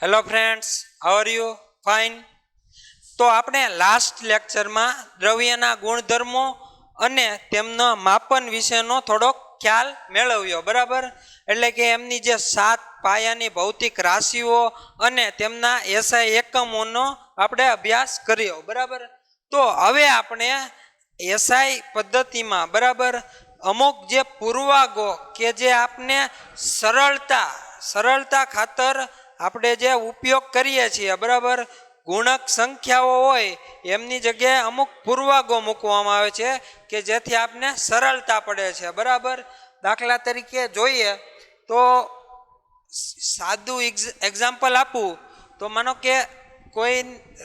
Hello friends, how are you? Fine. તો આપણે last લેક્ચરમાં દ્રવ્યના ગુણધર્મો અને તેમના માપન વિશેનો થોડોક ખ્યાલ મેળવ્યો, બરાબર? એટલે કે એમની જે 7 પાયાની ભૌતિક રાશિઓ અને તેમના એસઆઈ એકમોનો આપણે અભ્યાસ કર્યો, બરાબર? તો હવે આપણે એસઆઈ પદ્ધતિમાં, બરાબર, અમુક જે પૂર્વાગો કે જે આપને સરળતા ખાતર આપણે જે ઉપયોગ કરીએ છીએ, બરાબર, ગુણક સંખ્યાઓ હોય એમની જગ્યાએ અમુક પૂર્વાગો મૂકવામાં આવે છે કે જેથી આપને સરળતા પડે છે, બરાબર? દાખલા તરીકે જોઈએ તો સાદું એક્ઝામ્પલ આપું તો માનો કે કોઈ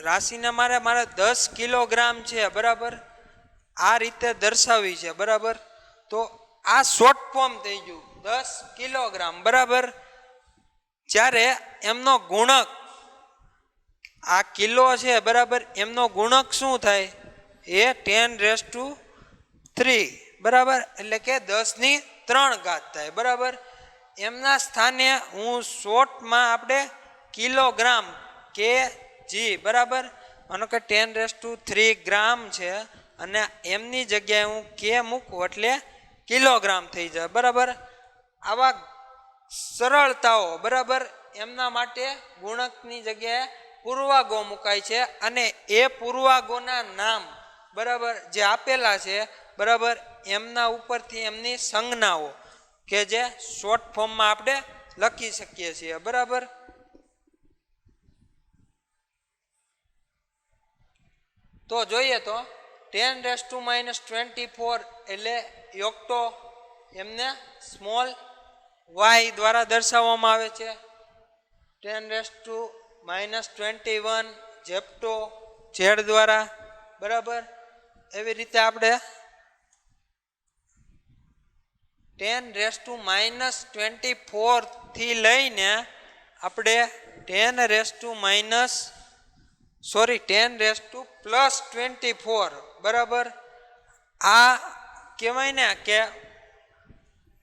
રાશિને મારે 10 કિલોગ્રામ છે, બરાબર, આ રીતે દર્શાવી છે, બરાબર? તો આ શોર્ટ ફોર્મ થઈ ગયું 10 કિલોગ્રામ, બરાબર? જ્યારે એમનો ગુણક આ કિલો છે, બરાબર, એમનો ગુણક શું થાય? એ 10⁻3, બરાબર, એટલે કે 10⁻3 થાય, બરાબર? એમના સ્થાને હું શોર્ટમાં આપણે કિલોગ્રામ kg, બરાબર, માનો કે 10⁻3 ગ્રામ છે અને એમની જગ્યાએ હું કે મૂકું એટલે કિલોગ્રામ થઈ જાય, બરાબર? આવા સરળતાઓ, બરાબર, એમના માટે ગુણકની જગ્યાએ પૂર્વાગો મુકાય છે અને એ પૂર્વાગોના નામ, બરાબર, જે આપેલા છે, બરાબર, એમના ઉપરથી એમની સંજ્ઞાઓ કે જે શોર્ટ ફોર્મમાં આપણે લખી શકીએ છીએ, બરાબર? તો જોઈએ તો 10⁻24 એટલે યોક્ટો એમને સ્મોલ y દ્વારા દર્શાવવામાં આવે છે. 10⁻21 ઝેપ્ટો z દ્વારા, બરાબર? એવી રીતે આપણે 10⁻24 થી લઈને આપણે 10⁻+24, બરાબર? આ કહેવાય ને કે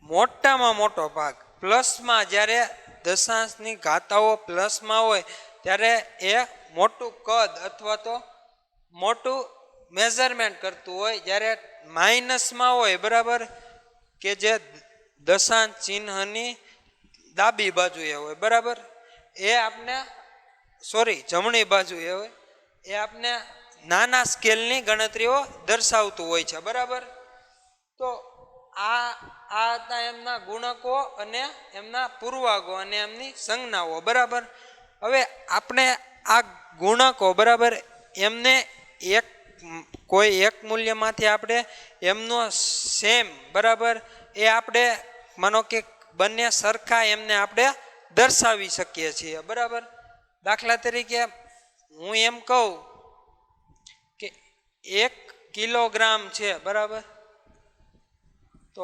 મોટામાં મોટો ભાગ પ્લસમાં, જ્યારે દશાંશની ઘાતાઓ પ્લસમાં હોય ત્યારે એ મોટું કદ અથવા તો મોટું મેઝરમેન્ટ કરતું હોય, જ્યારે માઇનસમાં હોય, બરાબર, કે જે દશાંશ ચિહ્નની ડાબી બાજુએ હોય, બરાબર, એ આપને જમણી બાજુએ હોય, એ આપને નાના સ્કેલની ગણતરીઓ દર્શાવતું હોય છે, બરાબર? તો આ હતા એમના ગુણકો અને એમના પૂર્વાગો અને એમની સંજ્ઞાઓ, બરાબર? હવે આપણે આ ગુણકો, બરાબર, એમને કોઈ એક મૂલ્યમાંથી આપણે એમનો સેમ, બરાબર, એ આપણે માનો કે બંને સરખા એમને આપણે દર્શાવી શકીએ છીએ, બરાબર? દાખલા તરીકે હું એમ કહું કે 1 કિલોગ્રામ છે, બરાબર? તો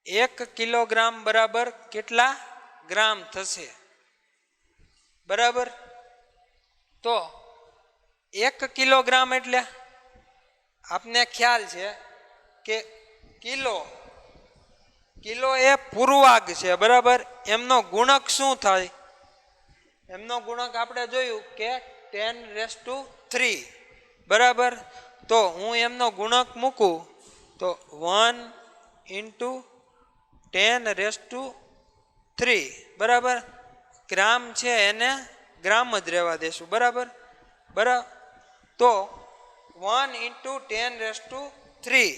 1 કિલોગ્રામ બરાબર કેટલા ગ્રામ થશે, બરાબર? તો 1 કિલોગ્રામ એટલે આપને ખ્યાલ છે કે કિલો એ પૂર્વાગ છે, બરાબર? એમનો ગુણક શું થાય? એમનો ગુણક આપણે જોયું કે 10⁻3, બરાબર? તો હું એમનો ગુણક મૂકું તો 1 × 10⁻3, બરાબર? ગ્રામ છે એને ગ્રામ જ રહેવા દેશું, બરાબર? તો 1 × 10⁻3,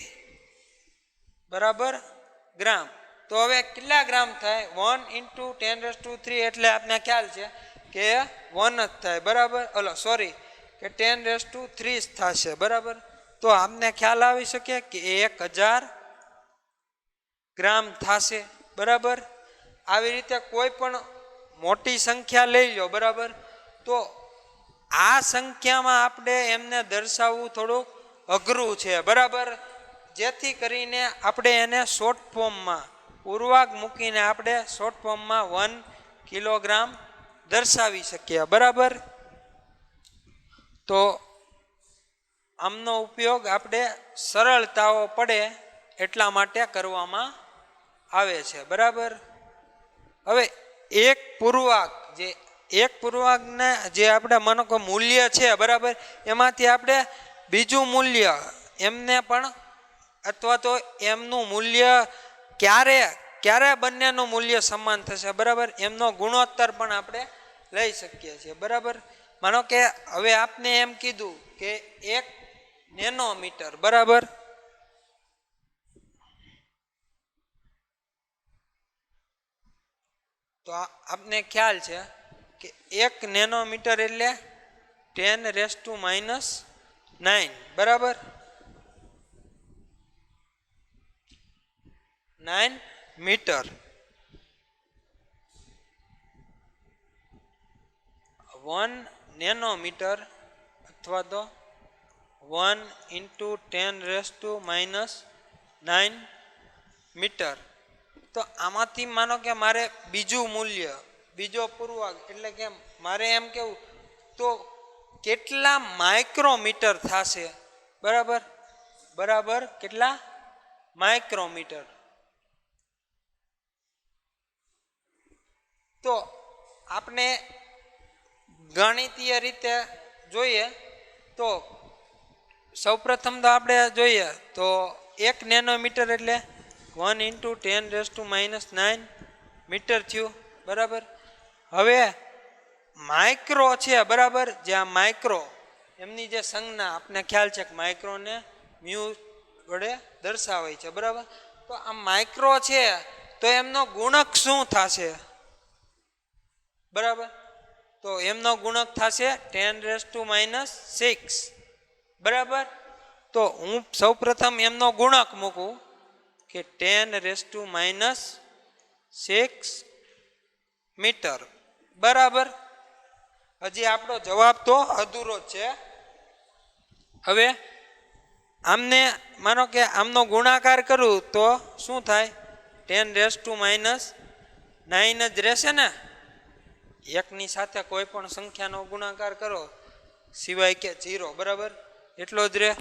બરાબર, ગ્રામ. તો હવે કેટલા ગ્રામ થાય? 1 × 10⁻3 એટલે આપને ખ્યાલ છે કે 1 જ થાય, બરાબર? કે 10⁻30 થશે, બરાબર? તો આપને ખ્યાલ આવી શકે કે 1000 ગ્રામ થશે, બરાબર? આવી રીતે કોઈ પણ મોટી સંખ્યા લઈ લો, બરાબર? તો આ સંખ્યામાં આપણે એમને દર્શાવવું થોડુંક અઘરું છે, બરાબર? જેથી કરીને આપણે એને શોર્ટ ફોર્મમાં પૂર્વાગ મૂકીને આપણે શોર્ટ ફોર્મમાં 1 કિલોગ્રામ દર્શાવી શકીએ, બરાબર? તો આમનો ઉપયોગ આપણે સરળતાઓ પડે એટલા માટે કરવામાં આવે છે, બરાબર? હવે એક પૂર્વાગ જે એક પૂર્ણાંકને જે આપણે માનો કે મૂલ્ય છે બરાબર, એમાંથી આપણે બીજું મૂલ્ય એમને પણ અથવા તો એમનું મૂલ્ય ક્યારે ક્યારે બંનેનું મૂલ્ય સમાન થશે બરાબર, એમનો ગુણોત્તર પણ આપણે લઈ શકીએ છીએ બરાબર. માનો કે હવે આપને એમ કીધું કે 1 નેનોમીટર બરાબર, તો આપને ખ્યાલ છે કે 1 નેનોમીટર એટલે 10⁻⁹ બરાબર, 9 મીટર. 1 નેનોમીટર અથવા તો 1 × 10⁻⁹ મીટર. તો આમાંથી માનો કે મારે બીજું મૂલ્ય બીજો પૂર્ણાંક એટલે કે મારે એમ કેવું તો કેટલા માઇક્રોમીટર થશે બરાબર, બરાબર કેટલા માઇક્રોમીટર. તો આપણે ગણિતીય રીતે જોઈએ તો સૌપ્રથમ તો આપણે જોઈએ તો 1 નેનોમીટર એટલે 1 × 10⁻⁹ મીટર થયું બરાબર. હવે માઇક્રો છે બરાબર, જ્યાં માઇક્રો એમની જે સંજ્ઞા આપને ખ્યાલ છે કે માઇક્રોને મ્યુ વડે દર્શાવાય છે બરાબર. તો આ માઇક્રો છે તો એમનો ગુણક શું થશે બરાબર, તો એમનો ગુણક થશે 10⁻⁶ બરાબર. તો હું સૌપ્રથમ એમનો ગુણક મૂકું કે 10⁻⁶ મીટર બરાબર. હજી આપણો જવાબ તો અધૂરો છે. હવે આમને માનો કે આમનો ગુણાકાર કરું તો શું થાય, 10⁻⁹ જ રહેશે ને. એકની સાથે કોઈ પણ સંખ્યાનો ગુણાકાર કરો સિવાય કે 0 બરાબર, એટલો જ રહે.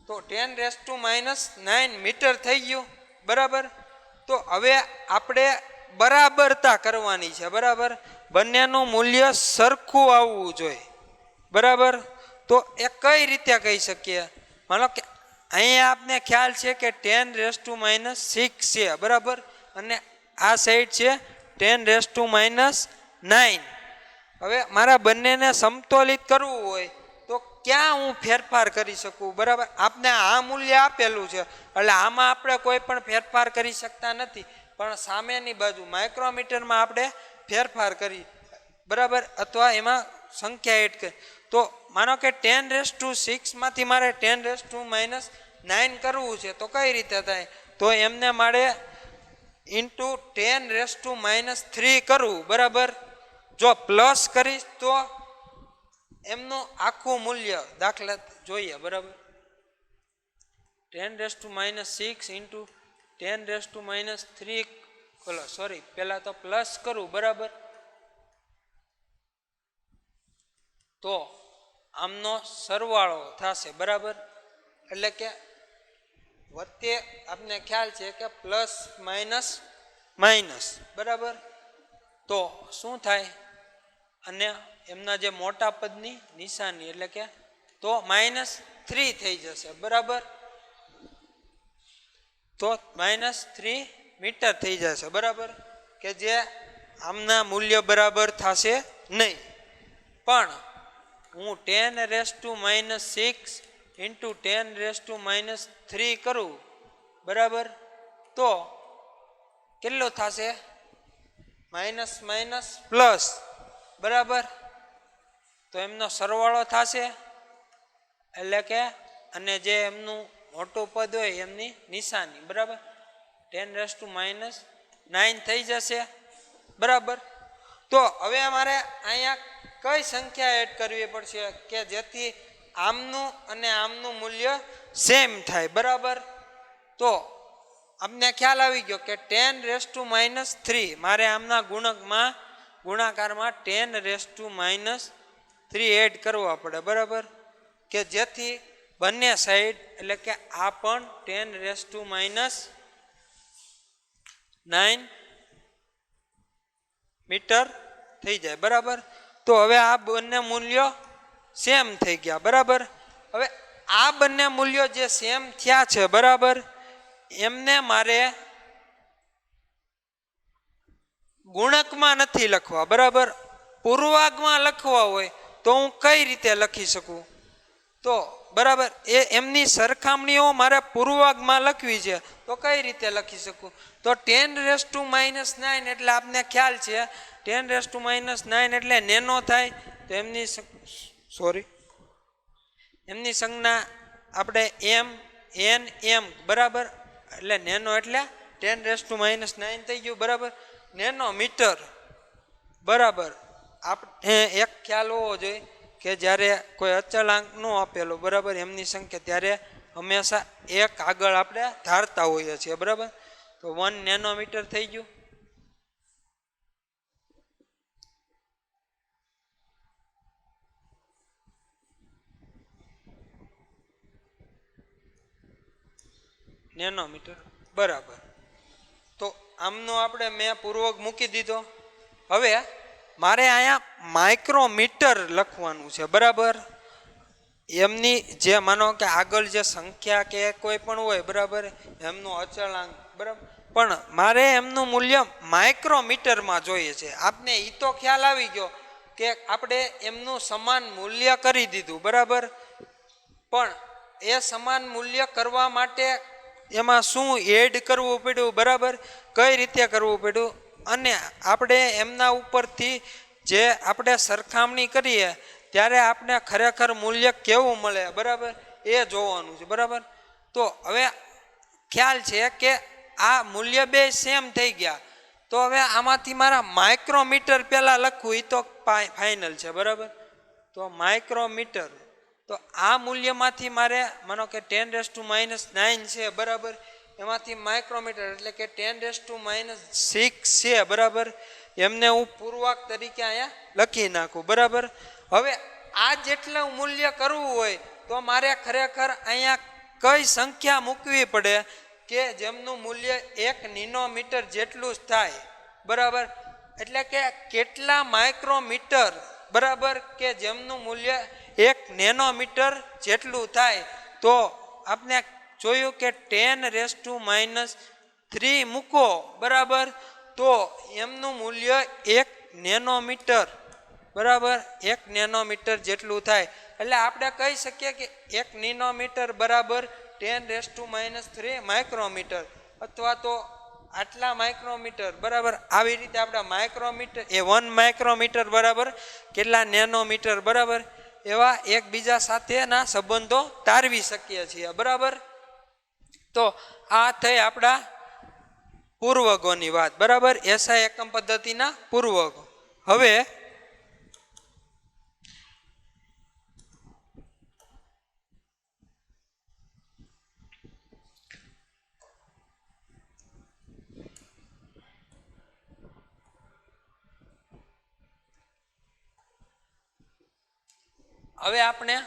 તો 10⁻⁹ મીટર થઈ ગયું બરાબર. તો હવે આપણે બરાબરતા કરવાની છે બરાબર, બંનેનું મૂલ્ય સરખું આવવું જોઈએ બરાબર. તો એ કઈ રીતે કહી શકીએ, માનો કે અહીંયા આપને ખ્યાલ છે કે 10⁻⁶ છે બરાબર, અને આ સાઈડ છે 10⁻⁹. હવે મારા બંનેને સમતોલિત કરવું હોય તો ક્યાં હું ફેરફાર કરી શકું બરાબર. આપને આ મૂલ્ય આપેલું છે એટલે આમાં આપણે કોઈ પણ ફેરફાર કરી શકતા નથી, પણ સામેની બાજુ માઇક્રોમીટરમાં આપણે ફેરફાર કરી બરાબર, અથવા એમાં સંખ્યા એડ કરી. તો માનો કે 10⁻⁶ માંથી મારે 10⁻⁹ કરવું છે તો કઈ રીતે થાય, તો એમને મારે × 10⁻³ કરવું બરાબર. જો પ્લસ કરીશ તો એમનું આખું મૂલ્ય દાખલા જોઈએ બરાબર, 10⁻⁶ × 10⁻³ સોરી પહેલા તો પ્લસ કરું બરાબર. તો આમનો સરવાળો થશે બરાબર, એટલે કે વચ્ચે આપને ખ્યાલ છે કે પ્લસ માઇનસ બરાબર. તો શું થાય, અને એમના જે મોટા પદની નિશાની એટલે કે તો -3 થઈ જશે બરાબર. તો -3 મીટર થઈ જશે બરાબર, કે જે આમના મૂલ્ય બરાબર થશે નહીં. પણ હું 10⁻⁶ × 10⁻³ કરું બરાબર, તો કેટલો થશે, માઇનસ પ્લસ બરાબર. તો એમનો સરવાળો થશે એટલે કે અને જે એમનું મોટું પદ હોય એમની નિશાની બરાબર 10⁻⁹ થઈ જશે બરાબર. તો હવે અમારે અહીંયા કઈ સંખ્યા એડ કરવી પડશે કે જેથી આમનું અને આમનું મૂલ્ય સેમ થાય બરાબર. તો અમને ખ્યાલ આવી ગયો કે 10⁻³ મારે આમના ગુણાકારમાં 10⁻³ એડ કરવા પડે બરાબર, કે જેથી બંને સાઈડ એટલે કે આ પણ 10⁻⁹ મીટર થઈ જાય બરાબર. તો હવે આ બંને મૂલ્યો સેમ થઈ ગયા બરાબર. હવે આ બંને મૂલ્યો જે સેમ થયા છે બરાબર, એમને મારે ગુણકમાં નથી લખવા બરાબર, પૂર્વાંકમાં લખવા હોય તો હું કઈ રીતે લખી શકું? તો બરાબર એમની સરખામણીઓ મારે પૂર્વાંકમાં લખવી છે તો કઈ રીતે લખી શકું? તો 10⁻⁹ એટલે આપને ખ્યાલ છે 10⁻⁹ એટલે નેનો થાય. તો એમની સંજ્ઞા આપણે એમ બરાબર, એટલે નેનો એટલે 10⁻⁹ થઈ ગયું બરાબર. નેનો મીટર બરાબર. આપણે એક ખ્યાલ હોવો જોઈએ કે જ્યારે કોઈ અચળાંક નો આપેલો બરાબર એમની સંખ્યા, ત્યારે હંમેશા એક આગળ આપણે ધારતા હોઈએ છીએ બરાબર. તો 1 નેનોમીટર થઈ ગયું. નેનોમીટર બરાબર. તો આમનો આપણે મેં પૂર્વક મૂકી દીધો. હવે મારે અહીંયા માઇક્રોમીટર લખવાનું છે બરાબર. એમની જે માનો કે આગળ જે સંખ્યા કે કોઈ પણ હોય બરાબર, એમનું અચળાંક બરાબર, પણ મારે એમનું મૂલ્ય માઇક્રોમીટરમાં જોઈએ છે. આપને એ તો ખ્યાલ આવી ગયો કે આપણે એમનું સમાન મૂલ્ય કરી દીધું બરાબર, પણ એ સમાન મૂલ્ય કરવા માટે એમાં શું એડ કરવું પડ્યું બરાબર, કઈ રીતે કરવું પડ્યું, અને આપણે એમના ઉપરથી જે આપણે સરખામણી કરીએ ત્યારે આપણે ખરેખર મૂલ્ય કેવું મળે બરાબર, એ જોવાનું છે બરાબર. તો હવે ખ્યાલ છે કે આ મૂલ્ય બે સેમ થઈ ગયા. તો હવે આમાંથી મારા માઇક્રોમીટર પહેલા લખવું એ તો ફાઇનલ છે બરાબર. તો માઇક્રોમીટર, તો આ મૂલ્યમાંથી મારે માનો કે 10⁻⁹ છે બરાબર, એમાંથી માઇક્રોમીટર એટલે કે 10⁻⁶ છે બરાબર, એમને હું પૂર્વાંક તરીકે અહીંયા લખી નાખું બરાબર. હવે આ જેટલું મૂલ્ય કરવું હોય તો મારે ખરેખર અહીંયા કઈ સંખ્યા મૂકવી પડે કે જેમનું મૂલ્ય 1 નેનોમીટર જેટલું જ થાય બરાબર. એટલે કે કેટલા માઇક્રોમીટર બરાબર કે જેમનું મૂલ્ય 1 નેનોમીટર જેટલું થાય. તો આપણે જોયું કે 10⁻³ મૂકો બરાબર, તો એમનું મૂલ્ય 1 નેનોમીટર બરાબર 1 નેનોમીટર જેટલું થાય. એટલે આપણે કહી શકીએ કે 1 નેનોમીટર બરાબર 10⁻³ માઇક્રોમીટર, અથવા તો આટલા માઇક્રોમીટર બરાબર. આવી રીતે આપણે માઇક્રોમીટર 1 માઇક્રોમીટર બરાબર કેટલા નેનોમીટર બરાબર, એવા એકબીજા સાથેના સંબંધો તારવી શકીએ છીએ બરાબર. તો આ થઈ આપણા પૂર્વગોની વાત બરાબર, એસઆઈ એકમ પદ્ધતિના પૂર્વગો. હવે આપણે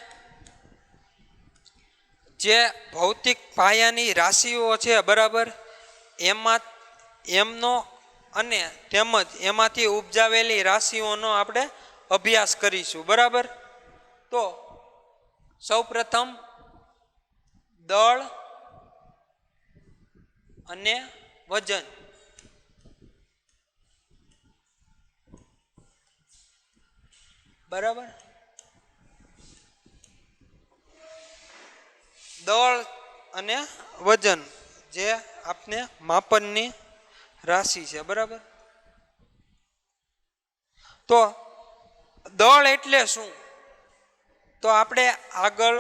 જે ભૌતિક પાયાની રાશિઓ છે બરાબર, એમનો અને તેમજ એમાંથી ઉપજાવેલી રાશિઓનો આપણે અભ્યાસ કરીશું બરાબર. તો સૌપ્રથમ દળ અને વજન. બરાબર, દળ અને વજન જે આપને માપનની રાશિ છે બરાબર. તો દળ એટલે શું? તો આપણે આગળ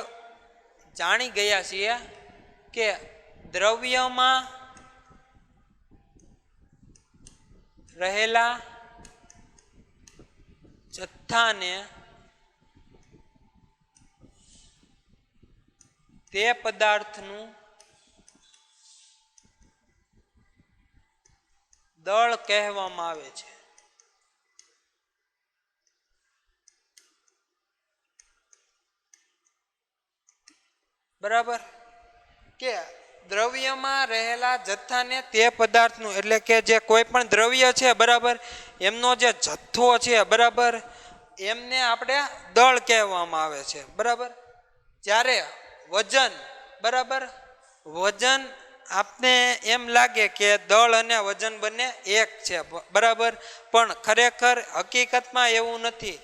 જાણી ગયા છીએ કે દ્રવ્યમાં રહેલા જથ્થાને તે પદાર્થનું દળ કહેવામાં આવે છે બરાબર. કે દ્રવ્યમાં રહેલા જથ્થાને તે પદાર્થનું એટલે કે જે કોઈ પણ દ્રવ્ય છે બરાબર એમનો જે જથ્થો છે બરાબર એમને આપણે દળ કહેવામાં આવે છે બરાબર. જ્યારે વજન બરાબર વજન આપને એમ લાગે કે દળ અને વજન બંને એક છે બરાબર પણ ખરેખર હકીકતમાં એવું નથી.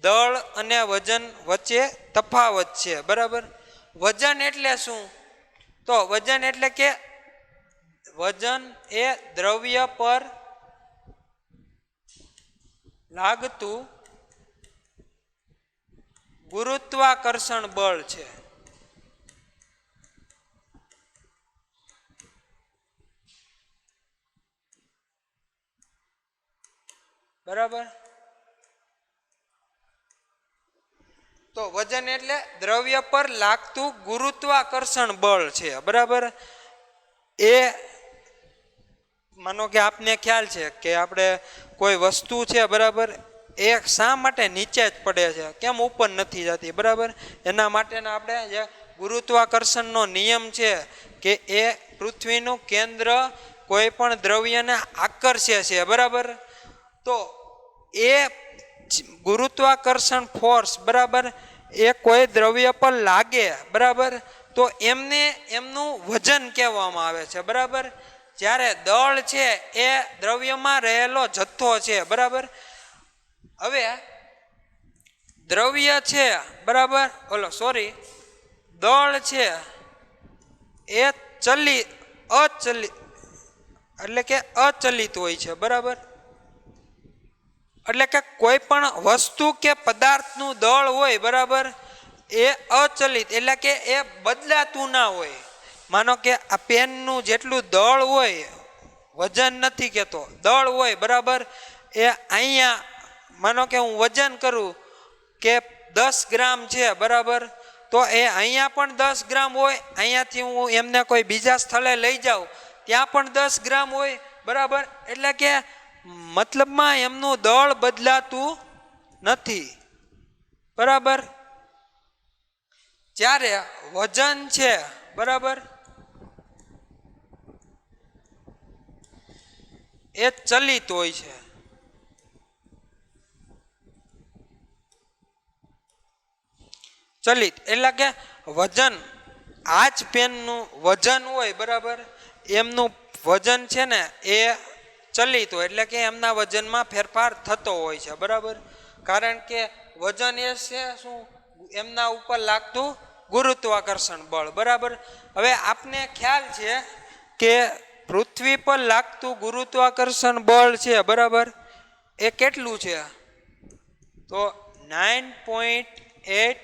દળ અને વજન વચ્ચે તફાવત છે બરાબર. વજન એટલે શું? તો વજન એટલે કે વજન એ દ્રવ્ય પર લાગતું ગુરુત્વાકર્ષણ બળ છે બરાબર. તો વજન એટલે દ્રવ્ય પર લાગતું ગુરુત્વાકર્ષણ બળ છે બરાબર. એ માનો કે આપને ખ્યાલ છે કે આપણે કોઈ વસ્તુ છે બરાબર એ શા માટે નીચે જ પડે છે કેમ ઉપર નથી જતી બરાબર. એના માટેના આપણે જે ગુરુત્વાકર્ષણનો નિયમ છે કે એ પૃથ્વીનું કેન્દ્ર કોઈ પણ દ્રવ્યને આકર્ષે છે બરાબર. તો એ ગુરુત્વાકર્ષણ ફોર્સ બરાબર એ કોઈ દ્રવ્ય પર લાગે બરાબર તો એમને એમનું વજન કહેવામાં આવે છે બરાબર. જ્યારે દળ છે એ દ્રવ્યમાં રહેલો જથ્થો છે બરાબર. હવે દ્રવ્ય છે બરાબર દળ છે એ અચલિત હોય છે બરાબર. એટલે કે કોઈ પણ વસ્તુ કે પદાર્થનું દળ હોય બરાબર એ અચલિત એટલે કે એ બદલાતું ના હોય. માનો કે આ પેનનું જેટલું દળ હોય વજન નથી કહેતો દળ હોય બરાબર એ અહીંયા માનો કે હું વજન કરું કે 10 ગ્રામ છે બરાબર તો એ અહીંયા પણ 10 ગ્રામ હોય અહીંયાથી હું એમને કોઈ બીજા સ્થળે લઈ જાઉં ત્યાં પણ 10 ગ્રામ હોય બરાબર. એટલે કે મતલબમાં એમનું દળ બદલાતું નથી બરાબર. જ્યારે વજન છે બરાબર એ ચલિત હોય છે ચલિત એટલે કે વજન આ જ પેનનું વજન હોય બરાબર એમનું વજન છે ને એ ચલિત હોય એટલે કે એમના વજનમાં ફેરફાર થતો હોય છે બરાબર. કારણ કે વજન એ છે શું એમના ઉપર લાગતું ગુરુત્વાકર્ષણ બળ બરાબર. હવે આપને ખ્યાલ છે કે પૃથ્વી પર લાગતું ગુરુત્વાકર્ષણ બળ છે બરાબર એ કેટલું છે? તો 9.8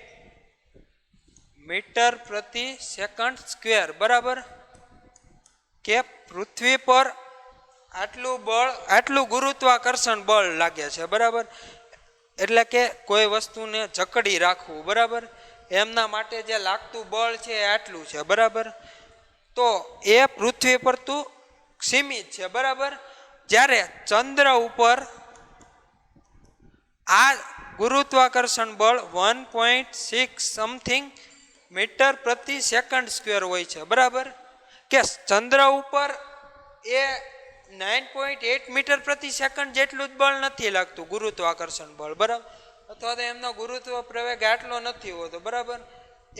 મીટર પ્રતિ સેકન્ડ સ્ક્વેર બરાબર. કે પૃથ્વી પર આટલું ગુરુત્વાકર્ષણ બળ લાગે છે બરાબર. એટલે કે કોઈ વસ્તુને જકડી રાખવું બરાબર એમના માટે જે લાગતું બળ છે એ આટલું છે બરાબર. તો એ પૃથ્વી પર તું સીમિત છે બરાબર. જ્યારે ચંદ્ર ઉપર આ ગુરુત્વાકર્ષણ બળ 1.6 સમથિંગ મીટર પ્રતિ સેકન્ડ સ્ક્વેર હોય છે બરાબર. કે ચંદ્ર ઉપર એ 9.8 મીટર પ્રતિ સેકન્ડ જેટલું જ બળ નથી લાગતું ગુરુત્વાકર્ષણ બળ બરાબર. અથવા તો એમનો ગુરુત્વ પ્રવેગ આટલો નથી હોતો બરાબર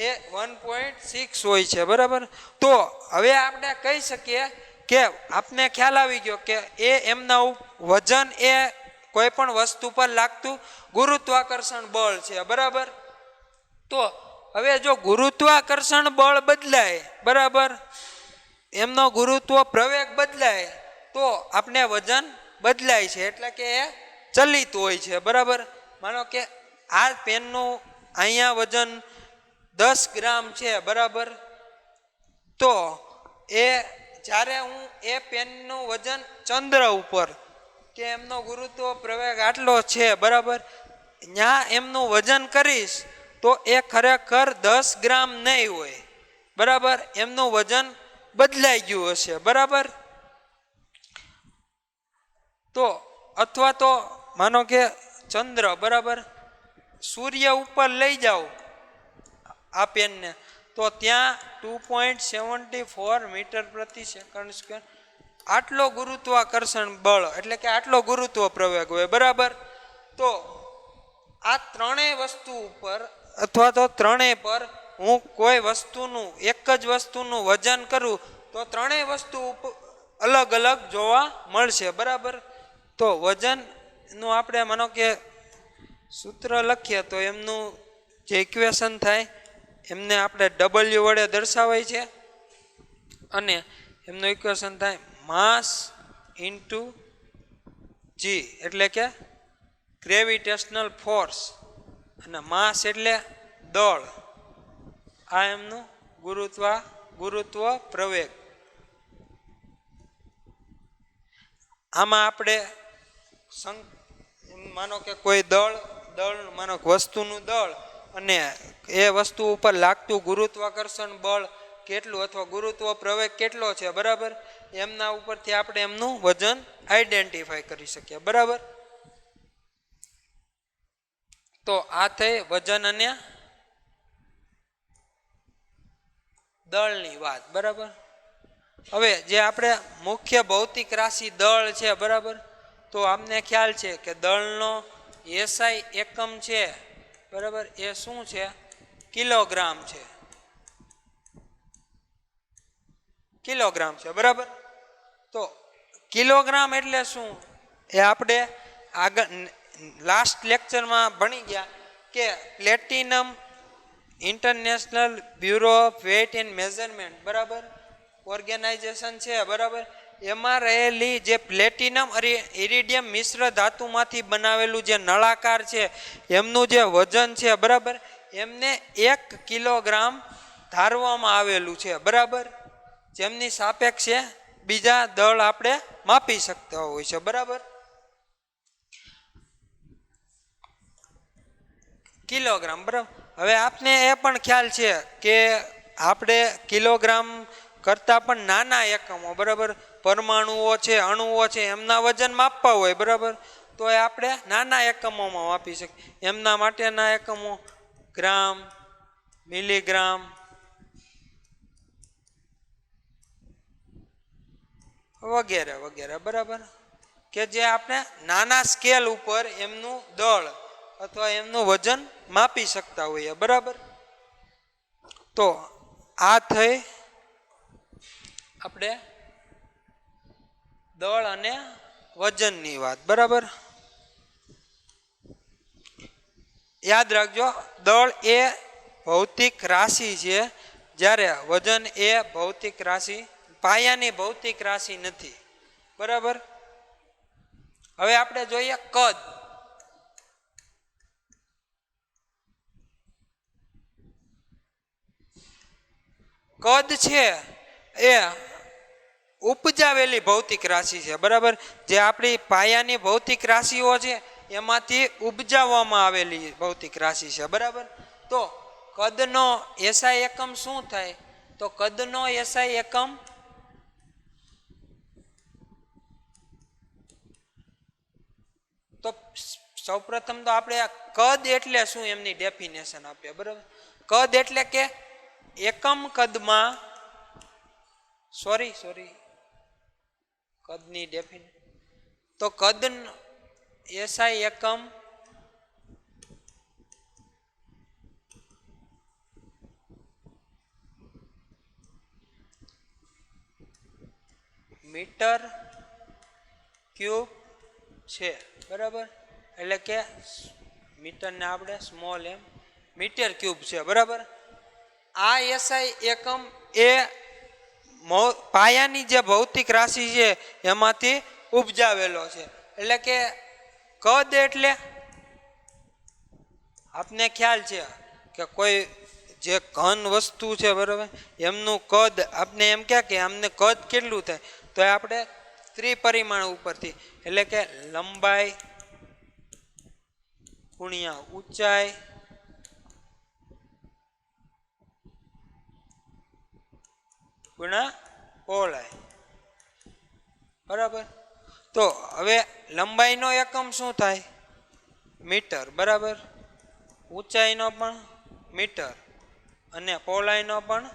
એ 1.6 હોય છે બરાબર. તો હવે આપણે કહી શકીએ કે આપને ખ્યાલ આવી ગયો કે એ એમના વજન એ કોઈ પણ વસ્તુ પર લાગતું ગુરુત્વાકર્ષણ બળ છે બરાબર. તો હવે જો ગુરુત્વાકર્ષણ બળ બદલાય બરાબર એમનો ગુરુત્વ પ્રવેગ બદલાય તો આપણે વજન બદલાય છે એટલે કે એ ચલિત હોય છે બરાબર. માનો કે આ પેનનું અહીંયા વજન 10 ગ્રામ છે બરાબર. તો એ જ્યારે હું એ પેનનું વજન ચંદ્ર ઉપર કે એમનો ગુરુત્વ પ્રવેગ આટલો છે બરાબર ત્યાં એમનું વજન કરીશ તો એ ખરેખર 10 ગ્રામ નહીં હોય બરાબર. એમનું વજન બદલાઈ ગયું હશે બરાબર. તો અથવા તો માનો કે ચંદ્ર બરાબર સૂર્ય ઉપર લઈ જાઓ આ પેનને તો ત્યાં 2.74 મીટર પ્રતિ સેકન્ડ સ્ક્વેર આટલો ગુરુત્વાકર્ષણ બળ એટલે કે આટલો ગુરુત્વ પ્રવેગ હોય બરાબર. તો આ ત્રણેય વસ્તુ ઉપર અથવા તો ત્રણેય પર હું કોઈ વસ્તુનું એક જ વસ્તુનું વજન કરું તો ત્રણેય વસ્તુ અલગ અલગ જોવા મળશે બરાબર. તો વજનનું આપણે માનો કે સૂત્ર લખીએ તો એમનું જે ઇક્વેશન થાય એમને આપણે W વડે દર્શાવાય છે અને એમનું ઇક્વેશન થાય માસ ઇન્ટુ જી એટલે કે ગ્રેવિટેશનલ ફોર્સ અને માસ એટલે દળ. આ એમનું ગુરુત્વ પ્રવેગ. આમાં આપણે માનો કે કોઈ દળ માનો વસ્તુનું દળ અને એ વસ્તુ ઉપર લાગતું ગુરુત્વાકર્ષણ બળ કેટલું અથવા ગુરુત્વ પ્રવેગ કેટલો છે બરાબર એમના ઉપરથી આપણે એમનું વજન આઈડેન્ટિફાઈ કરી શકીએ બરાબર. તો આ થઈ વજન અને દળની વાત બરાબર. હવે જે આપણે મુખ્ય ભૌતિક રાશિ દળ છે બરાબર. તો આપને ખ્યાલ છે કે દળનો એસઆઈ એકમ છે બરાબર એ શું છે કિલોગ્રામ છે. કિલોગ્રામ છે બરાબર. તો કિલોગ્રામ એટલે શું એ આપણે આગળ લાસ્ટ લેક્ચરમાં ભણી ગયા કે platinum international bureau of weight and measurement બરાબર ઓર્ગેનાઇઝેશન છે બરાબર. એમાં રહેલી જે પ્લેટિનમ ઇરિડિયમ મિશ્ર ધાતુમાંથી બનાવેલું જે નળાકાર છે એમનું જે વજન છે બરાબર એમને 1 કિલોગ્રામ ધારવામાં આવેલું છે બરાબર. જેમની સાપેક્ષે બીજા દળ આપણે માપી શકતા હોય છે બરાબર. કિલોગ્રામ બરાબર. હવે આપને એ પણ ખ્યાલ છે કે આપણે કિલોગ્રામ કરતાં પણ નાના એકમો બરાબર પરમાણુઓ છે અણુઓ છે એમના વજન માપવા હોય બરાબર તો એ આપણે નાના એકમોમાં માપી શકીએ. એમના માટેના એકમો ગ્રામ મિલીગ્રામ વગેરે વગેરે બરાબર કે જે આપણે નાના સ્કેલ ઉપર એમનું દળ અથવા એમનું વજન માપી શકતા હોઈએ બરાબર. તો આ થઈ આપણે દળ અને વજનની વાત બરાબર. યાદ રાખજો દળ એ ભૌતિક રાશિ છે જ્યારે વજન એ ભૌતિક રાશિ પાયાની ભૌતિક રાશિ નથી બરાબર. હવે આપણે જોઈએ કદ. કદ છે એ ઉપજાવેલી ભૌતિક રાશિ છે બરાબર. જે આપણી પાયાની ભૌતિક રાશિઓ છે એમાંથી ઉપજાવવામાં આવેલી ભૌતિક રાશિ છે બરાબર. તો કદનો એસઆઈ એકમ શું થાય તો કદનો એસઆઈ એકમ તો સૌપ્રથમ તો આપણે આ કદ એટલે શું એમની ડેફિનેશન આપીએ બરાબર. કદ એટલે કે એકમ કદમાં સોરી કદની ડેફિનેશન તો કદ એસઆઈ એકમ મીટર ક્યુબ છે બરાબર. એટલે કે મીટરને આપણે સ્મોલ એમ મીટર ક્યુબ છે બરાબર. આ એસઆઈ એકમ એ પાયાની જે ભૌતિક રાશિ છે એમાંથી ઉપજાવેલો છે. એટલે કે કદ એટલે આપને ખ્યાલ છે કે કોઈ જે ઘન વસ્તુ છે બરાબર એમનું કદ આપણે એમ કહે કે અમને કદ કેટલું થાય તો એ આપણે ત્રિપરિમાણ ઉપરથી એટલે કે લંબાઈ ગુણ્યા ઊંચાઈ ગુણ્યા પહોળાઈ બરાબર. તો હવે લંબાઈનો એકમ શું થાય મીટર બરાબર. ઊંચાઈનો પણ મીટર અને પહોળાઈનો પણ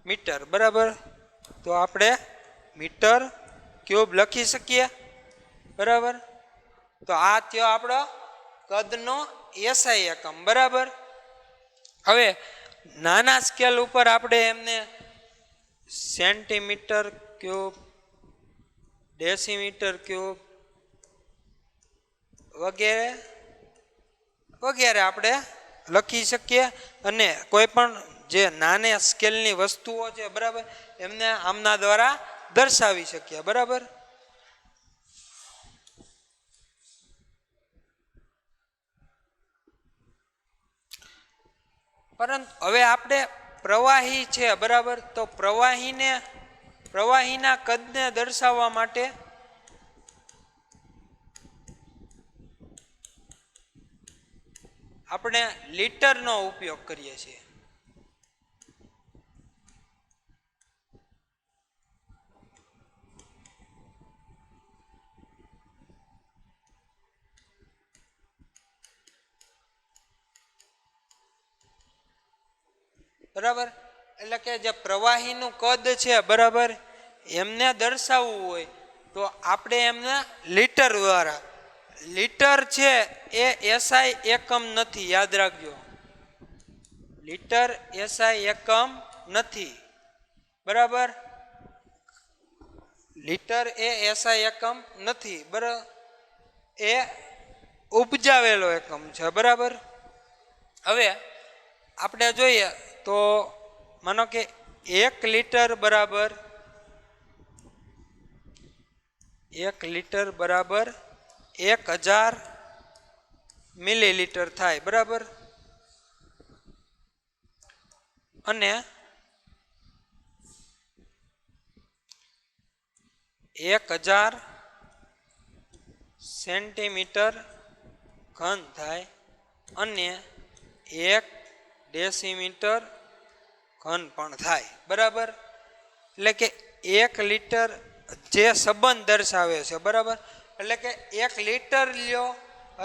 મીટર, બરાબર. તો આપણે મીટર ક્યુબ લખી શકીએ, બરાબર. તો આ થયો આપણો કદનો એસઆઈ એકમ, બરાબર. હવે નાના સ્કેલ ઉપર આપણે એમને સેન્ટીમીટર ક્યુબ, ડેસીમીટર ક્યુબ વગેરે વગેરે આપણે લખી શકીએ અને કોઈ પણ જે નાના સ્કેલની વસ્તુઓ છે, બરાબર, એમને આમના દ્વારા દર્શાવી શકીએ, બરાબર. પરંતુ હવે આપણે પ્રવાહી છે, બરાબર, તો પ્રવાહીના કદને દર્શાવવા માટે આપણે લીટરનો ઉપયોગ કરીએ છીએ. બરાબર. એટલે કે જે પ્રવાહીનું કદ છે, બરાબર, એમને દર્શાવવું હોય તો આપણે એમને લીટર દ્વારા, લીટર છે એ એસઆઈ એકમ નથી, યાદ રાખજો. લીટર એસઆઈ એકમ નથી, બરાબર. લીટર એ એસઆઈ એકમ નથી, બરાબર. એ ઉપજાવેલો એકમ છે, બરાબર. હવે આપણે જોઈએ તો માનો કે 1 લીટર બરાબર 1000 મિલીલીટર થાય, બરાબર. અને 1000 સેન્ટીમીટર ઘન થાય અને 1 ડેસીમીટર ઘન પણ થાય, બરાબર. એટલે કે 1 લીટર જે સંબંધ દર્શાવે છે, બરાબર. એટલે કે 1 લીટર લ્યો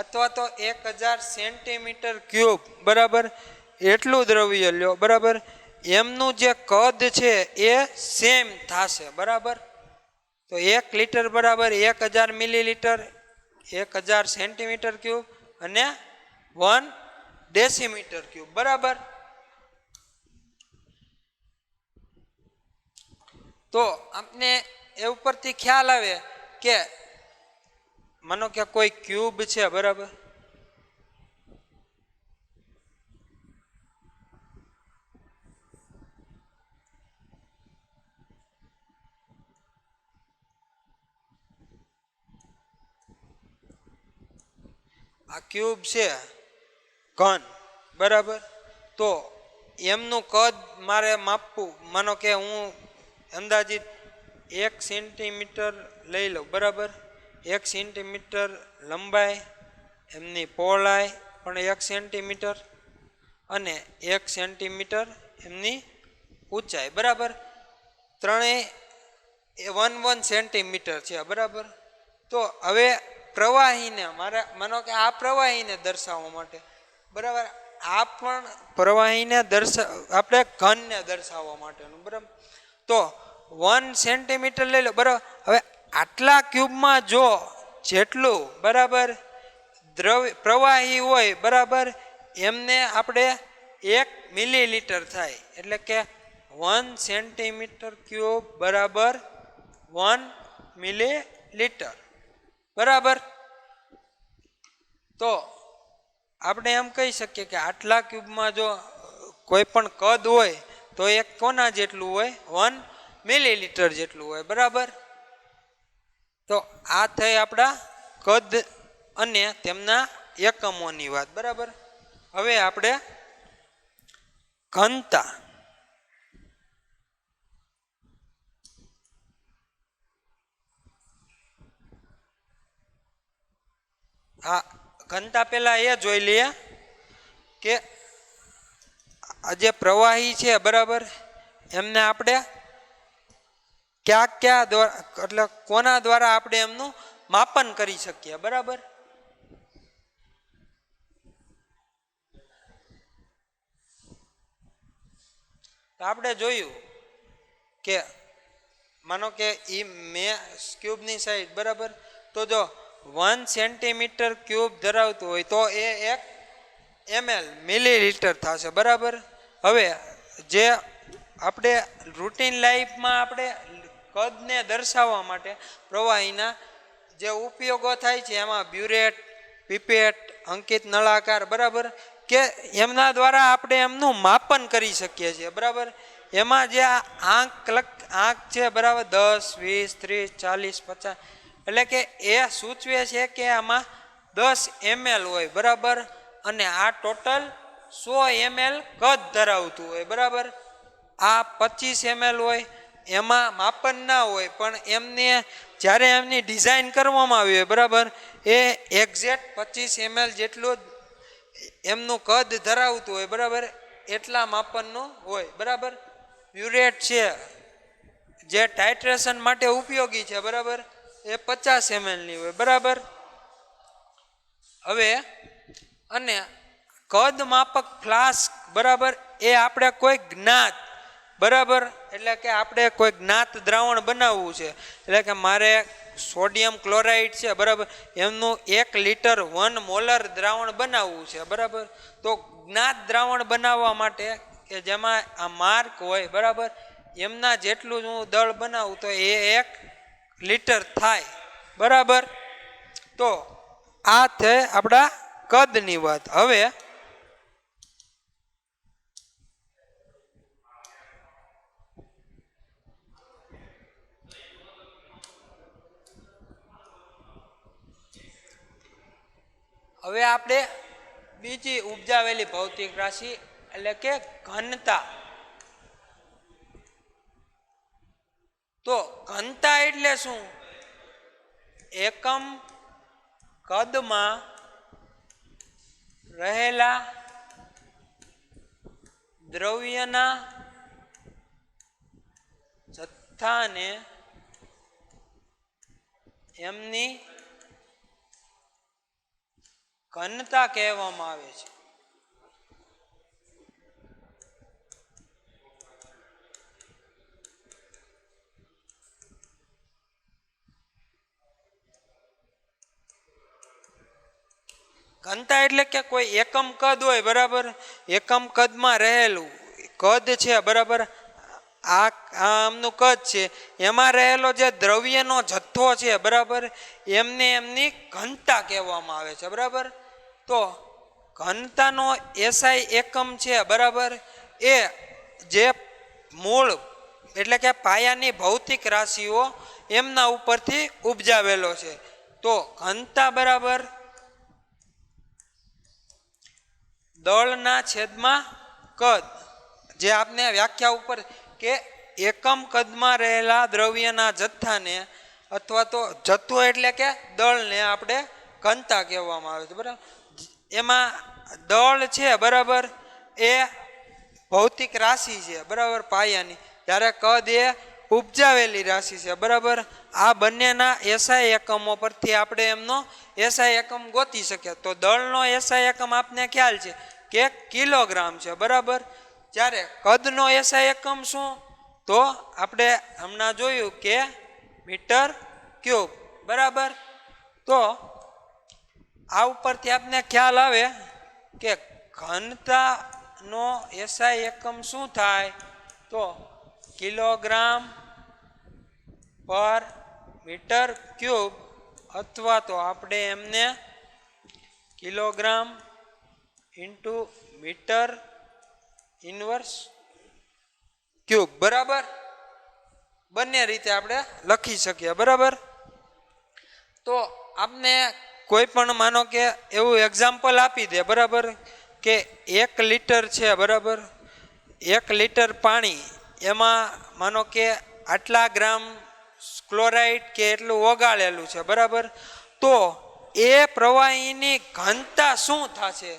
અથવા તો 1000 સેન્ટીમીટર ક્યુબ, બરાબર, એટલું દ્રવ્ય લ્યો, બરાબર, એમનું જે કદ છે એ સેમ થશે, બરાબર. તો 1 લીટર બરાબર 1000 મિલીલીટર, 1000 સેન્ટીમીટર ક્યુબ અને 1 ડેસીમીટર ક્યુબ, બરાબર. તો આપને એ ઉપરથી ખ્યાલ આવે કે માનો કે કોઈ ક્યુબ છે, બરાબર, આ ક્યુબ છે ઘન, બરાબર. તો એમનું કદ મારે માપવું, માનો કે હું અંદાજિત 1 સેન્ટીમીટર લઈ લઉં, બરાબર. 1 સેન્ટીમીટર લંબાઈ, એમની પહોળાઈ પણ 1 સેન્ટીમીટર અને 1 સેન્ટીમીટર એમની ઊંચાઈ, બરાબર. ત્રણેય 1 સેન્ટીમીટર છે, બરાબર. તો હવે પ્રવાહીને માનો કે આ પ્રવાહીને દર્શાવવા માટે, બરાબર, આ પણ પ્રવાહીને આપણે ઘનને દર્શાવવા માટેનું, બરાબર. તો 1 સેન્ટીમીટર લઈ લો, બરાબર. હવે આટલા ક્યુબમાં જો જેટલું, બરાબર, પ્રવાહી હોય, બરાબર, એમને આપણે 1 મિલીલીટર થાય. એટલે કે 1 સેન્ટીમીટર ક્યુબ બરાબર 1 મિલીલીટર, બરાબર. તો આપણે એમ કહી શકીએ કે આટલા ક્યુબમાં જો કોઈ પણ કદ હોય તો એક કોના જેટલું હોય, 1 મિલીલીટર જેટલું હોય, બરાબર. તો આ થઈ આપણા કદ અને તેમના એકમોની વાત, બરાબર. હવે આપણે ઘનતા, હા, ઘનતા પહેલા એ જોઈ લઈએ કે આ જે પ્રવાહી છે, બરાબર, એમને આપણે કયા દ્વારા, એટલે કોના દ્વારા આપણે એમનું માપન કરી શકીએ, બરાબર. તો આપણે જોયું કે માનો કે એ મેં ક્યુબની સાઈડ બરાબર, તો જો 1 સેન્ટીમીટર ક્યુબ ધરાવતું હોય તો એ 1 ml મિલીલીટર થશે બરાબર. હવે જે આપણે રૂટીન લાઈફમાં આપણે કદને દર્શાવવા માટે પ્રવાહીના જે ઉપયોગો થાય છે એમાં બ્યુરેટ, પીપેટ, અંકિત નળાકાર બરાબર, કે એમના દ્વારા આપણે એમનું માપન કરી શકીએ છીએ બરાબર. એમાં જે આંક છે બરાબર 10, 20, 30, 40, 50, એટલે કે એ સૂચવે છે કે આમાં 10 ml હોય બરાબર, અને આ ટોટલ 100 ml કદ ધરાવતું હોય બરાબર. આ 25 ml હોય એમાં માપન ના હોય, પણ એમને જ્યારે એમની ડિઝાઇન કરવામાં આવી હોય બરાબર, એ એક્ઝેક્ટ 25 ml જેટલું એમનું કદ ધરાવતું હોય બરાબર, એટલા માપનનું હોય બરાબર. બ્યુરેટ છે જે ટાઇટ્રેશન માટે ઉપયોગી છે બરાબર, એ 50 ml ની હોય બરાબર. હવે અને કદ માપક ફ્લાસ્ક બરાબર, એ આપણે કોઈ જ્ઞાત બરાબર, એટલે કે આપણે કોઈ જ્ઞાત દ્રાવણ બનાવવું છે, એટલે કે મારે સોડિયમ ક્લોરાઇડ છે બરાબર, એમનું 1 લિટર 1 મોલર દ્રાવણ બનાવવું છે બરાબર. તો જ્ઞાત દ્રાવણ બનાવવા માટે કે જેમાં આ માર્ક હોય બરાબર, એમના જેટલું જ હું દળ બનાવું તો એ 1 લિટર થાય બરાબર. તો આ છે આપણા કદની વાત. હવે આપણે બીજી ઉપજાવેલી ભૌતિક રાશિ એટલે કે ઘનતા. તો ઘનતા એટલે શું? એકમ કદમાં રહેલા દ્રવ્યના જથ્થાને એમની ઘનતા કહેવામાં આવે છે. ઘનતા એટલે કે કોઈ એકમ કદ હોય બરાબર, એકમ કદમાં રહેલું કદ છે બરાબર, આ આમનું કદ છે, એમાં રહેલો જે દ્રવ્યનો જથ્થો છે બરાબર, એમને એમની ઘનતા કહેવામાં આવે છે બરાબર. તો ઘનતાનો એસઆઈ એકમ છે બરાબર, એ જે મૂળ એટલે કે પાયાની ભૌતિક રાશિઓ એમના ઉપરથી ઉપજાવેલો છે. તો ઘનતા બરાબર દળના છેદમાં કદ, જે આપને વ્યાખ્યા ઉપર કે એકમ કદમાં રહેલા દ્રવ્યના જથ્થાને અથવા તો જથ્થો એટલે કે દળને આપણે ઘનતા કહેવામાં આવે છે બરાબર. એમાં દળ છે બરાબર એ ભૌતિક રાશિ છે બરાબર પાયાની, ત્યારે કદ એ ઉપજાવેલી રાશિ છે બરાબર. આ બંનેના એસઆઈ એકમો પરથી આપણે એમનો એસઆઈ એકમ ગોતી શકીએ. તો દળનો એસઆઈ એકમ આપને ખ્યાલ છે કે કિલોગ્રામ છે બરાબર. જ્યારે કદનો એસઆઈ એકમ શું? તો આપણે હમણાં જોયું કે મીટર ક્યુબ બરાબર. તો આ ઉપરથી આપને ખ્યાલ આવે કે ઘનતાનો એસઆઈ એકમ શું થાય? તો કિલોગ્રામ પર મીટર ક્યુબ, અથવા તો આપણે એમને kilogram into metre inverse cube બરાબર, બંને રીતે આપણે લખી શકીએ બરાબર. તો આપને કોઈ પણ માનો કે એવું એક્ઝામ્પલ આપી દે બરાબર, કે 1 લિટર છે બરાબર, 1 લિટર પાણી, એમાં માનો કે આટલા ગ્રામ ક્લોરાઇડ કે એટલું ઓગાળેલું છે બરાબર. તો એ પ્રવાહીની ઘનતા શું થશે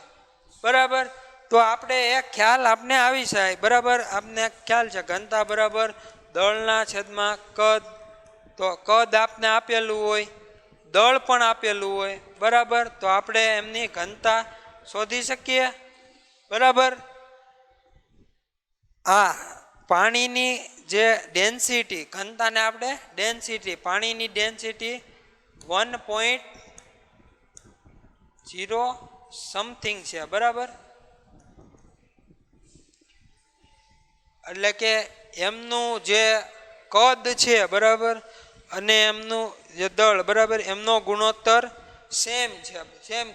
બરાબર? તો આપણે એ ખ્યાલ આપને આવી જાય બરાબર. આપને ખ્યાલ છે ઘનતા બરાબર દળના છેદમાં કદ. તો કદ આપને આપેલું હોય, દળ પણ આપેલું હોય બરાબર, તો આપણે એમની ઘનતા શોધી શકીએ બરાબર. હા, પાણીની જે ડેન્સિટી ઘનતાને આપણે ડેન્સિટી પાણીની ડેન્સિટી 1.0 સમથિંગ છે બરાબર. એટલે કે એમનું જે કદ છે બરાબર અને એમનું જે દળ બરાબર એમનો ગુણોત્તર સેમ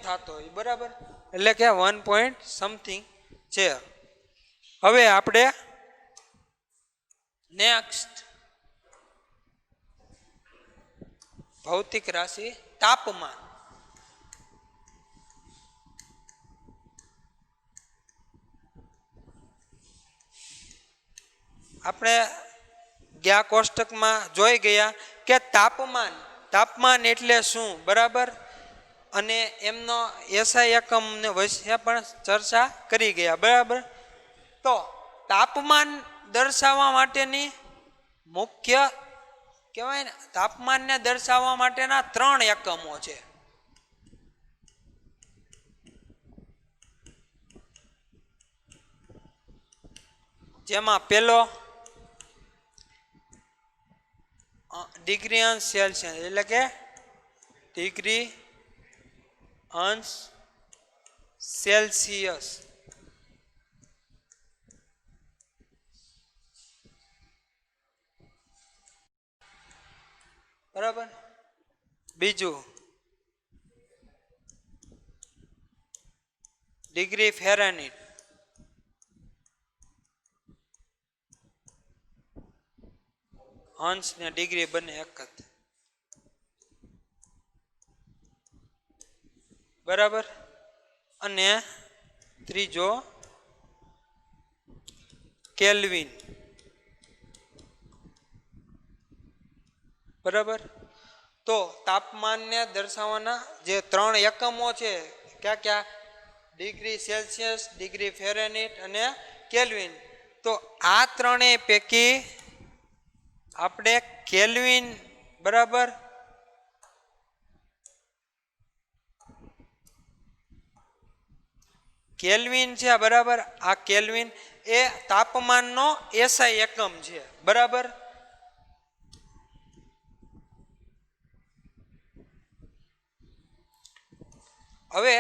થતો હોય બરાબર. એટલે કે 1 પોઈન્ટ સમથિંગ છે. હવે આપણે નેક્સ્ટ ભૌતિક રાશિ તાપમાન. આપણે ગયા કોષ્ટકમાં જોઈ ગયા કે તાપમાન એટલે શું બરાબર અને એમનો એસઆઈ એકમને વિશે પણ ચર્ચા કરી ગયા બરાબર. તો તાપમાન દર્શાવવા માટેની મુખ્ય કહેવાય ને તાપમાનને દર્શાવવા માટેના 3 એકમો છે. જેમાં પેલો ડિગ્રી અંશ સેલ્સિયસ એટલે કે ડિગ્રી અંશ સેલ્સિયસ બરાબર. બીજું ડિગ્રી ફેરનહીટ અંશ ને ડિગ્રી બંને એક જ બરાબર. અને ત્રીજો કેલ્વિન બરાબર. તો તાપમાનને દર્શાવવાના જે 3 એકમો છે ક્યાં ક્યાં ડિગ્રી સેલ્સિયસ ડિગ્રી ફેરનહીટ અને કેલ્વિન. તો આ ત્રણેય પૈકી આપણે કેલ્વિન બરાબર કેલ્વિન છે બરાબર. આ કેલ્વિન એ તાપમાનનો એસઆઈ એકમ છે બરાબર. હવે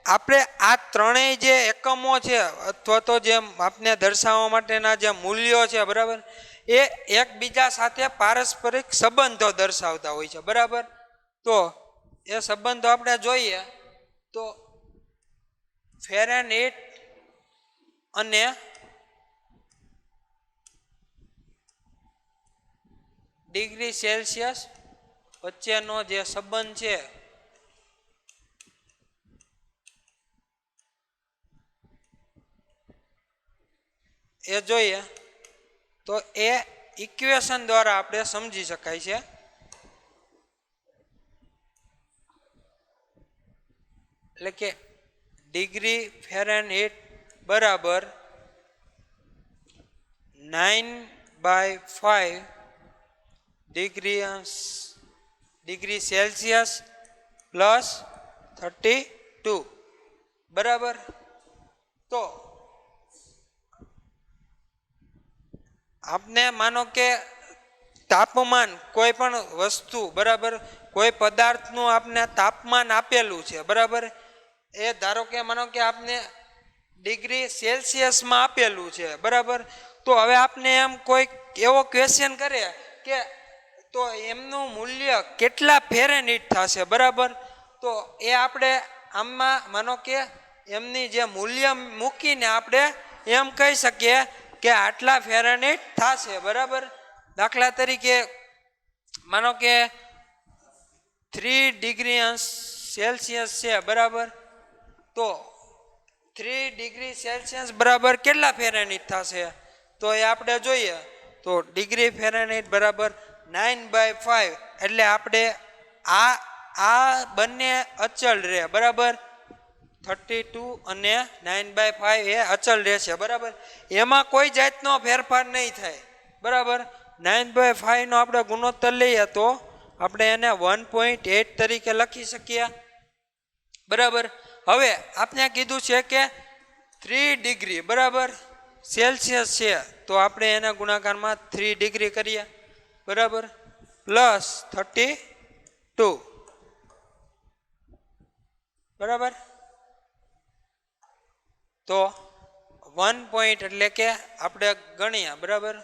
આપણે આ ત્રણેય જે એકમો છે અથવા તો જે માપને દર્શાવવા માટેના જે મૂલ્યો છે બરાબર એ એકબીજા સાથે પારસ્પરિક સંબંધો દર્શાવતા હોય છે બરાબર. તો એ સંબંધો આપણે જોઈએ તો ફેરનહીટ અને ડિગ્રી સેલ્સિયસ વચ્ચેનો જે સંબંધ છે એ જોઈએ તો એ ઇક્વેશન દ્વારા આપણે સમજી શકાય છે. એટલે કે ડિગ્રી ફેરનહીટ બરાબર 9/5 ડિગ્રી સેલ્સિયસ પ્લસ 32 બરાબર. તો આપને માનો કે તાપમાન કોઈ પણ વસ્તુ બરાબર કોઈ પદાર્થનું આપને તાપમાન આપેલું છે બરાબર. એ ધારો કે માનો કે આપને ડિગ્રી સેલ્સિયસમાં આપેલું છે બરાબર. તો હવે આપને એમ કોઈ એવો ક્વેશ્ચન કરે કે તો એમનું મૂલ્ય કેટલા ફેરનહીટ થશે બરાબર. તો એ આપણે આમાં માનો કે એમની જે મૂલ્ય મૂકીને આપણે એમ કહી શકીએ કે આટલા ફેરનહીટ થશે બરાબર. દાખલા તરીકે માનો કે 3 ડિગ્રી અંશ સેલ્સિયસ છે બરાબર. તો 3 ડિગ્રી સેલ્સિયસ બરાબર કેટલા ફેરનહીટ થશે તો એ આપણે જોઈએ તો ડિગ્રી ફેરનહીટ બરાબર 9/5 એટલે આપણે આ બંને અચળ રહે બરાબર. 32 અને 9/5 એ અચળ રહેશે બરાબર. એમાં કોઈ જાતનો ફેરફાર નહીં થાય બરાબર. 9/5 નો આપણે ગુણોત્તર લઈએ તો આપણે એને 1.8 તરીકે લખી શકીએ બરાબર. હવે આપણે કીધું છે કે 3 ડિગ્રી બરાબર સેલ્સિયસ છે તો આપણે એના ગુણાકારમાં 3 ડિગ્રી કરીએ બરાબર પ્લસ 32 બરાબર તો 1 પોઈન્ટ એટલે કે આપણે ગણ્યા બરાબર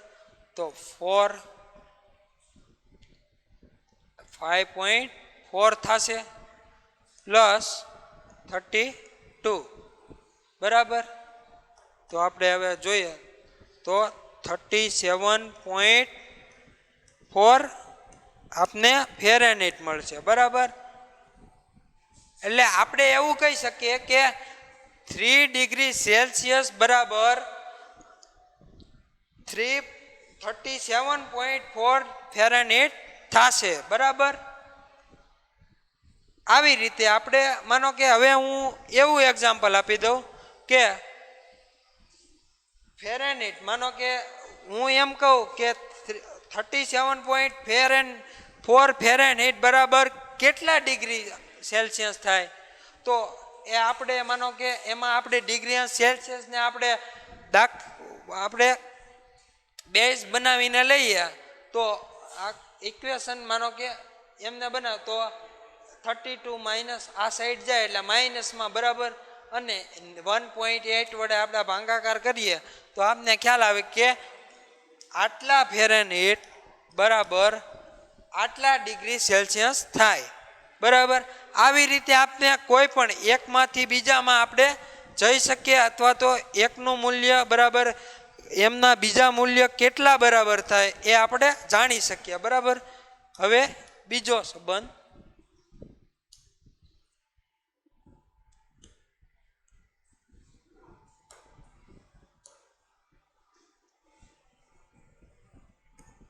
તો 5.4 થશે પ્લસ 32 બરાબર તો આપણે હવે જોઈએ તો 37.4 આપને ફેરેનહીટ મળશે બરાબર એટલે આપણે એવું કહી શકીએ કે 3 ડિગ્રી સેલ્સિયસ બરાબર 37.4 ફેરેનહીટ થશે બરાબર આવી રીતે આપણે માનો કે હવે હું એવું એક્ઝામ્પલ આપી દઉં કે ફેરેનહીટ માનો કે હું એમ કહું કે 37.4 ફેરેનહીટ બરાબર કેટલા ડિગ્રી સેલ્સિયસ થાય તો એ આપણે માનો કે એમાં આપણે ડિગ્રી સેલ્સિયસને આપણે બેઝ બનાવીને લઈએ તો આ ઇક્વેશન માનો કે એમને બનાવ તો 32 માઇનસ આ સાઈડ જાય એટલે માઇનસમાં બરાબર અને 1.8 વડે આપણે ભાગાકાર કરીએ તો આપને ખ્યાલ આવે કે આટલા ફેરેનહીટ બરાબર આટલા ડિગ્રી સેલ્સિયસ થાય બરાબર આવી રીતે આપણે કોઈ પણ એકમાંથી બીજામાં આપણે જઈ શકીએ અથવા તો એકનું મૂલ્ય બરાબર એમના બીજા મૂલ્ય કેટલા બરાબર થાય એ આપણે જાણી શકીએ બરાબર હવે બીજો સંબંધ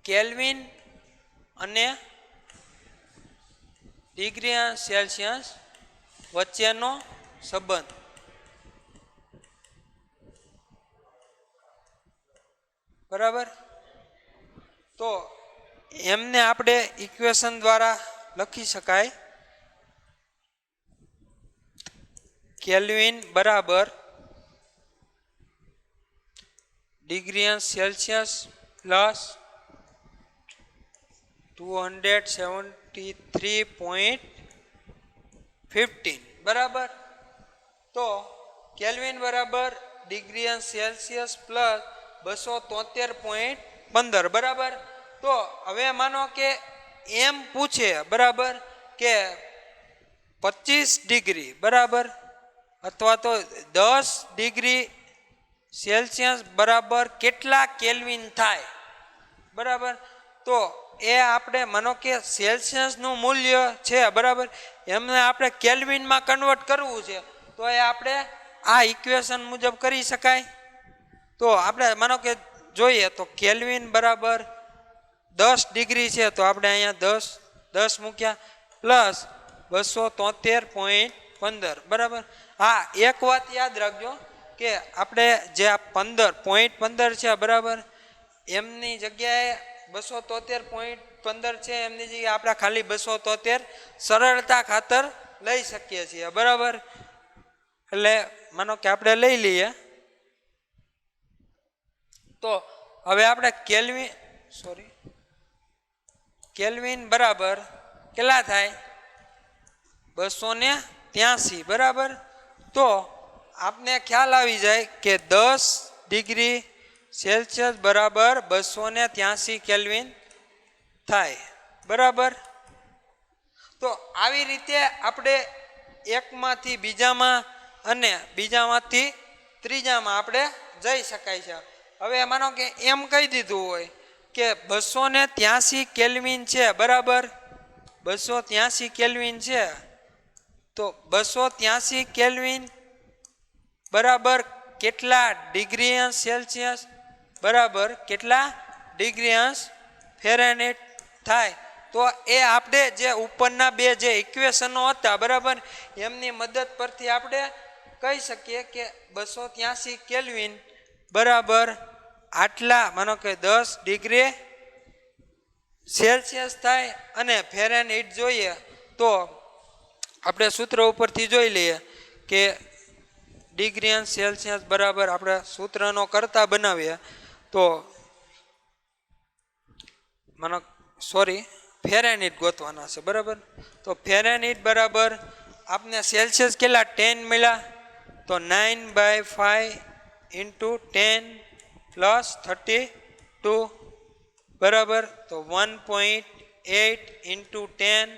કેલ્વિન અને ડિગ્રી સેલ્સિયસ વચ્ચેનો સંબંધ બરાબર તો એમને આપણે ઇક્વેશન દ્વારા લખી શકાય કેલ્વિન બરાબર ડિગ્રી સેલ્સિયસ પ્લસ 273.15 બરાબર તો કેલ્વિન બરાબર ડિગ્રી સેલ્સિયસ પ્લસ 273.15 બરાબર તો હવે માનો કે એમ પૂછે બરાબર કે 25 ડિગ્રી બરાબર અથવા તો 10 ડિગ્રી સેલ્સિયસ બરાબર કેટલા કેલ્વિન થાય બરાબર તો એ આપણે માનો કે સેલ્સિયસનું મૂલ્ય છે બરાબર એમને આપણે કેલ્વિનમાં કન્વર્ટ કરવું છે તો એ આપણે આ ઇક્વેશન મુજબ કરી શકાય તો આપણે માનો કે જોઈએ તો કેલ્વિન બરાબર 10 ડિગ્રી છે તો આપણે અહીંયા 10 મૂક્યા પ્લસ 273.15 બરાબર હા એક વાત યાદ રાખજો કે આપણે જે આ 15.15 છે બરાબર એમની જગ્યાએ 273.15 છે એમની જગ્યાએ આપણે ખાલી 273 સરળતા ખાતર લઈ શકીએ છીએ બરાબર એટલે માનો કે આપણે લઈ લઈએ તો હવે આપણે કેલ્વિન બરાબર કેટલા થાય 283 બરાબર તો આપને ખ્યાલ આવી જાય કે 10 ડિગ્રી સેલ્સિયસ બરાબર 283 કેલ્વિન થાય બરાબર તો આવી રીતે આપણે એકમાંથી બીજામાં અને બીજામાંથી ત્રીજામાં આપણે જઈ શકાય છે હવે માનો કે એમ કહી દીધું હોય કે 283 કેલ્વિન છે બરાબર 283 કેલ્વિન છે તો 283 કેલ્વિન બરાબર કેટલા ડિગ્રી સેલ્સિયસ બરાબર કેટલા ડિગ્રી ફેરેનહીટ થાય તો એ આપણે જે ઉપરના બે જે ઇક્વેશનો હતા બરાબર એમની મદદ પરથી આપણે કહી શકીએ કે 283 કેલ્વિન બરાબર આટલા માનો કે 10 ડિગ્રી સેલ્સિયસ થાય અને ફેરેનહીટ જોઈએ તો આપણે સૂત્ર ઉપરથી જોઈ લઈએ કે ડિગ્રી સેલ્સિયસ બરાબર આપણે સૂત્રનો કરતા બનાવીએ તો મને ફેરેનહીટ ગોતવાના છે બરાબર. તો ફેરેનહીટ બરાબર આપને સેલ્સિયસ કેટલા 10 મળ્યા તો 9/5 ઇન્ટુ 10 પ્લસ 32 બરાબર. તો 1.8 ઇન્ટુ 10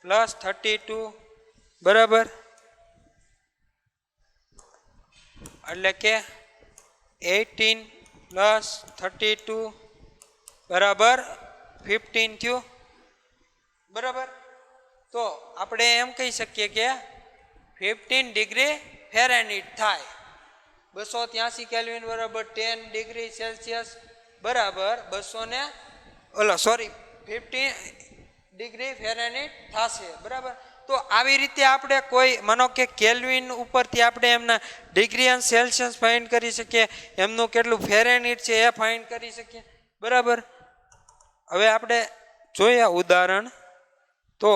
પ્લસ 32 બરાબર, એટલે કે 18 પ્લસ 32 બરાબર 15 થયું બરાબર. તો આપણે એમ કહી શકીએ કે 15 ડિગ્રી ફેરેનહીટ થાય. 283 કેલ્વિન બરાબર 10 ડિગ્રી સેલ્સિયસ બરાબર 15 ડિગ્રી ફેરેનહીટ થશે બરાબર. તો આવી રીતે આપણે કોઈ માનો કે કેલ્વિન ઉપરથી આપણે એમના ડિગ્રી અને સેલ્સિયસ ફાઇન્ડ કરી શકીએ, એમનું કેટલું ફેરેનહીટ છે એ ફાઇન્ડ કરી શકીએ બરાબર. હવે આપણે જોઈએ ઉદાહરણ. તો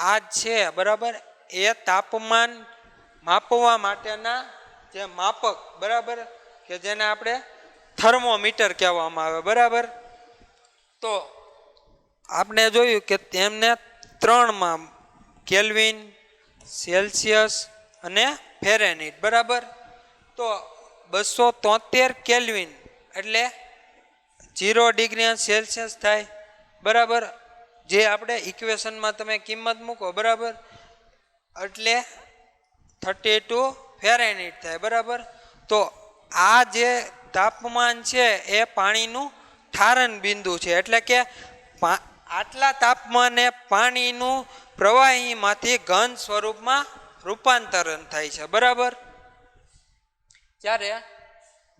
આ છે બરાબર એ તાપમાન માપવા માટેના જે માપક બરાબર કે જેને આપણે થર્મોમીટર કહેવામાં આવે બરાબર. તો આપણે જોયું કે તેમને 3માં કેલ્વિન, સેલ્સિયસ અને ફેરેનહીટ બરાબર. તો 273 કેલ્વિન એટલે 0 ડિગ્રી સેલ્સિયસ થાય બરાબર. જે આપણે ઇક્વેશનમાં તમે કિંમત મૂકો બરાબર એટલે 32 ફેરેનહીટ થાય બરાબર. તો આ જે તાપમાન છે એ પાણીનું ઠારણ બિંદુ છે, એટલે કે આટલા તાપમાને પાણીનું પ્રવાહીમાંથી ઘન સ્વરૂપમાં રૂપાંતરણ થાય છે બરાબર. જ્યારે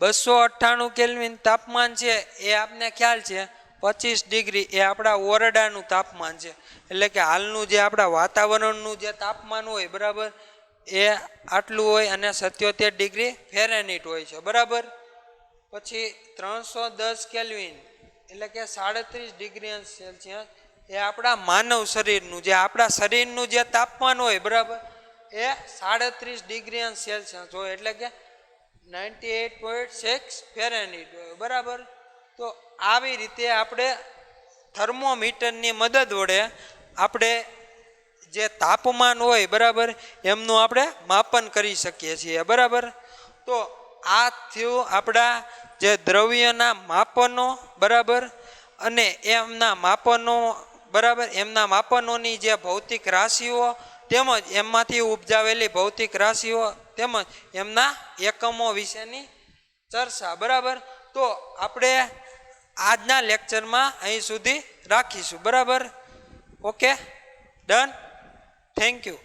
298 કેલ્વિન તાપમાન છે એ આપને ખ્યાલ છે 25 ડિગ્રી એ આપણા ઓરડાનું તાપમાન છે, એટલે કે હાલનું જે આપણા વાતાવરણનું જે તાપમાન હોય બરાબર એ આટલું હોય અને 77 ડિગ્રી ફેરેનહીટ હોય છે બરાબર. પછી 310 કેલ્વિન એટલે કે 37 ડિગ્રી સેલ્સિયસ એ આપણા માનવ શરીરનું જે તાપમાન હોય બરાબર એ 37 ડિગ્રી સેલ્સિયસ હોય, એટલે કે 98.6 ફેરેનહીટ હોય બરાબર. તો આવી રીતે આપણે થર્મોમીટરની મદદ વડે આપણે જે તાપમાન હોય બરાબર એમનું આપણે માપન કરી શકીએ છીએ બરાબર. તો આ થયું આપણા જે દ્રવ્યના માપનો બરાબર અને એમના માપનો બરાબર એમના માપનોની જે ભૌતિક રાશિઓ તેમજ એમાંથી ઉપજાવેલી ભૌતિક રાશિઓ તેમજ એમના એકમો વિશેની ચર્ચા બરાબર. તો આપણે આજના લેક્ચરમાં અહીં સુધી રાખીશું બરાબર. Okay, done, thank you.